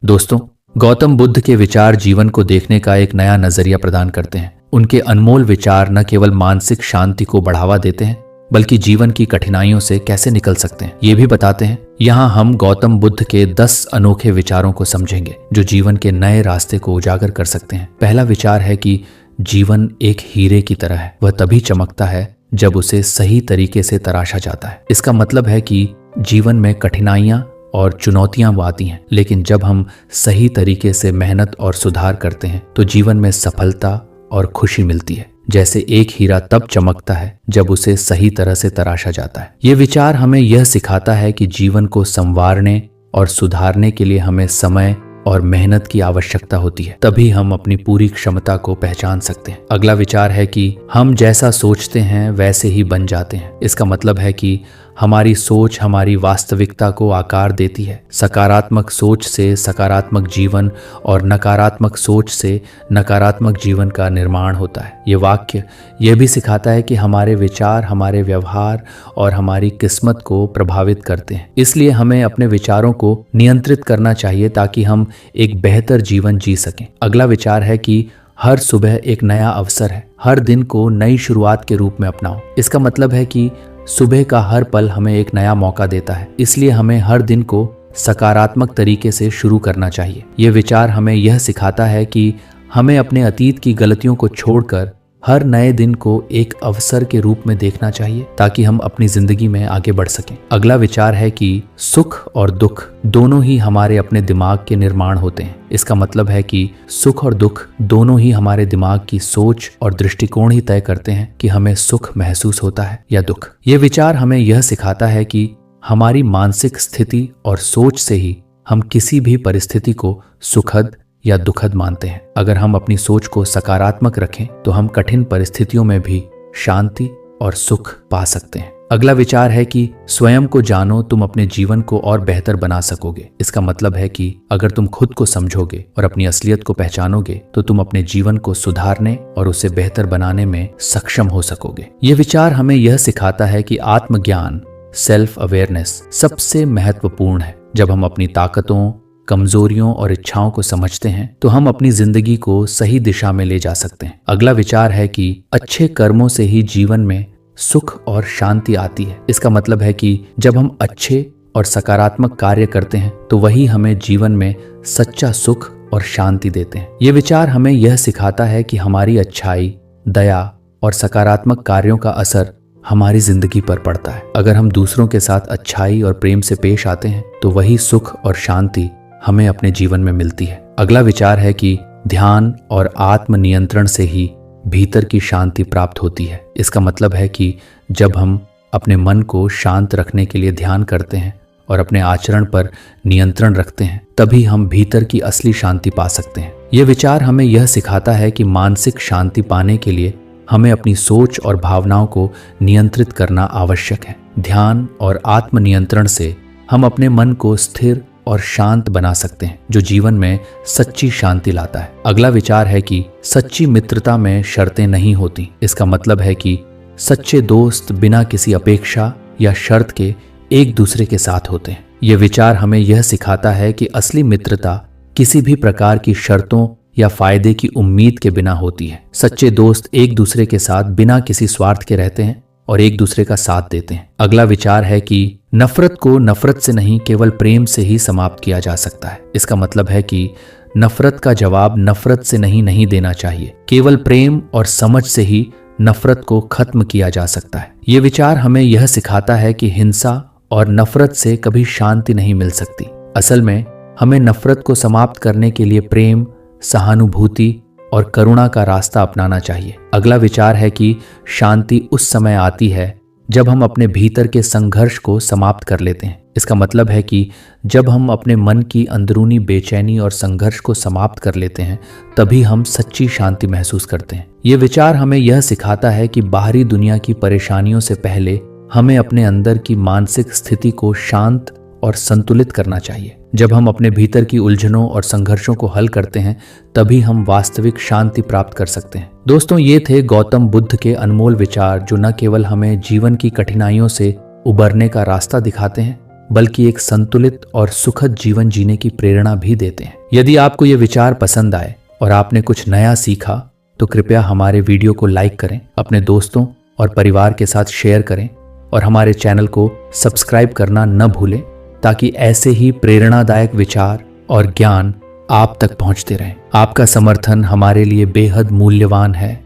दोस्तों, गौतम बुद्ध के विचार जीवन को देखने का एक नया नजरिया प्रदान करते हैं। उनके अनमोल विचार न केवल मानसिक शांति को बढ़ावा देते हैं बल्कि जीवन की कठिनाइयों से कैसे निकल सकते हैं ये भी बताते हैं। यहाँ हम गौतम बुद्ध के 10 अनोखे विचारों को समझेंगे जो जीवन के नए रास्ते को उजागर कर सकते हैं। पहला विचार है कि जीवन एक हीरे की तरह है। वह तभी चमकता है जब उसे सही तरीके से तराशा जाता है। इसका मतलब है कि जीवन में कठिनाइयां और चुनौतियां आती हैं, लेकिन जब हम सही तरीके से मेहनत और सुधार करते हैं तो जीवन में सफलता और खुशी मिलती है। जैसे एक हीरा तब चमकता है जब उसे सही तरह से तराशा जाता है। ये विचार हमें यह सिखाता है कि जीवन को संवारने और सुधारने के लिए हमें समय और मेहनत की आवश्यकता होती है, तभी हम अपनी पूरी क्षमता को पहचान सकते हैं। अगला विचार है कि हम जैसा सोचते हैं वैसे ही बन जाते हैं। इसका मतलब है कि हमारी सोच हमारी वास्तविकता को आकार देती है। सकारात्मक सोच से सकारात्मक जीवन और नकारात्मक सोच से नकारात्मक जीवन का निर्माण होता है। ये वाक्य यह भी सिखाता है कि हमारे विचार हमारे व्यवहार और हमारी किस्मत को प्रभावित करते हैं। इसलिए हमें अपने विचारों को नियंत्रित करना चाहिए ताकि हम एक बेहतर जीवन जी सकें। अगला विचार है कि हर सुबह एक नया अवसर है। हर दिन को नई शुरुआत के रूप में अपनाओ। इसका मतलब है कि सुबह का हर पल हमें एक नया मौका देता है, इसलिए हमें हर दिन को सकारात्मक तरीके से शुरू करना चाहिए। यह विचार हमें यह सिखाता है कि हमें अपने अतीत की गलतियों को छोड़कर हर नए दिन को एक अवसर के रूप में देखना चाहिए ताकि हम अपनी जिंदगी में आगे बढ़ सकें। अगला विचार है कि सुख और दुख दोनों ही हमारे अपने दिमाग के निर्माण होते हैं। इसका मतलब है कि सुख और दुख दोनों ही हमारे दिमाग की सोच और दृष्टिकोण ही तय करते हैं कि हमें सुख महसूस होता है या दुख। ये विचार हमें यह सिखाता है कि हमारी मानसिक स्थिति और सोच से ही हम किसी भी परिस्थिति को सुखद या दुखद मानते हैं। अगर हम अपनी सोच को सकारात्मक रखें तो हम कठिन परिस्थितियों में भी शांति और सुख पा सकते हैं। अगला विचार है कि स्वयं को जानो, तुम अपने जीवन को और बेहतर बना सकोगे। इसका मतलब है कि अगर तुम खुद को समझोगे और अपनी असलियत को पहचानोगे तो तुम अपने जीवन को सुधारने और उसे बेहतर बनाने में सक्षम हो सकोगे। ये विचार हमें यह सिखाता है कि आत्मज्ञान सेल्फ अवेयरनेस सबसे महत्वपूर्ण है। जब हम अपनी ताकतों कमजोरियों और इच्छाओं को समझते हैं तो हम अपनी जिंदगी को सही दिशा में ले जा सकते हैं। अगला विचार है कि अच्छे कर्मों से ही जीवन में सुख और शांति आती है। इसका मतलब है कि जब हम अच्छे और सकारात्मक कार्य करते हैं तो वही हमें जीवन में सच्चा सुख और शांति देते हैं। ये विचार हमें यह सिखाता है कि हमारी अच्छाई, दया और सकारात्मक कार्यों का असर हमारी जिंदगी पर पड़ता है। अगर हम दूसरों के साथ अच्छाई और प्रेम से पेश आते हैं तो वही सुख और शांति हमें अपने जीवन में मिलती है। अगला विचार है कि ध्यान और आत्म नियंत्रण से ही भीतर की शांति प्राप्त होती है। इसका मतलब है कि जब हम अपने मन को शांत रखने के लिए ध्यान करते हैं और अपने आचरण पर नियंत्रण रखते हैं तभी हम भीतर की असली शांति पा सकते हैं। यह विचार हमें यह सिखाता है कि मानसिक शांति पाने के लिए हमें अपनी सोच और भावनाओं को नियंत्रित करना आवश्यक है। ध्यान और आत्म नियंत्रण से हम अपने मन को स्थिर और शांत बना सकते हैं जो जीवन में सच्ची शांति लाता है। अगला विचार है कि सच्ची मित्रता में शर्तें नहीं होती। इसका मतलब है कि सच्चे दोस्त बिना किसी अपेक्षा या शर्त के एक दूसरे के साथ होते हैं। यह विचार हमें यह सिखाता है कि असली मित्रता किसी भी प्रकार की शर्तों या फायदे की उम्मीद के बिना होती है। सच्चे दोस्त एक दूसरे के साथ बिना किसी स्वार्थ के रहते हैं और एक दूसरे का साथ देते हैं। अगला विचार है कि नफरत को नफरत से नहीं केवल प्रेम से ही समाप्त किया जा सकता है। इसका मतलब है कि नफरत का जवाब नफरत से नहीं देना चाहिए। केवल प्रेम और समझ से ही नफरत को खत्म किया जा सकता है। ये विचार हमें यह सिखाता है कि हिंसा और नफरत से कभी शांति नहीं मिल सकती। असल में हमें नफरत को समाप्त करने के लिए प्रेम, सहानुभूति और करुणा का रास्ता अपनाना चाहिए। अगला विचार है कि शांति उस समय आती है जब हम अपने भीतर के संघर्ष को समाप्त कर लेते हैं। इसका मतलब है कि जब हम अपने मन की अंदरूनी बेचैनी और संघर्ष को समाप्त कर लेते हैं तभी हम सच्ची शांति महसूस करते हैं। ये विचार हमें यह सिखाता है कि बाहरी दुनिया की परेशानियों से पहले हमें अपने अंदर की मानसिक स्थिति को शांत और संतुलित करना चाहिए। जब हम अपने भीतर की उलझनों और संघर्षों को हल करते हैं तभी हम वास्तविक शांति प्राप्त कर सकते हैं। दोस्तों, ये थे गौतम बुद्ध के अनमोल विचार जो न केवल हमें जीवन की कठिनाइयों से उबरने का रास्ता दिखाते हैं बल्कि एक संतुलित और सुखद जीवन जीने की प्रेरणा भी देते हैं। यदि आपको ये विचार पसंद आए और आपने कुछ नया सीखा तो कृपया हमारे वीडियो को लाइक करें, अपने दोस्तों और परिवार के साथ शेयर करें और हमारे चैनल को सब्सक्राइब करना न भूलें, ताकि ऐसे ही प्रेरणादायक विचार और ज्ञान आप तक पहुंचते रहें। आपका समर्थन हमारे लिए बेहद मूल्यवान है।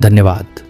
धन्यवाद।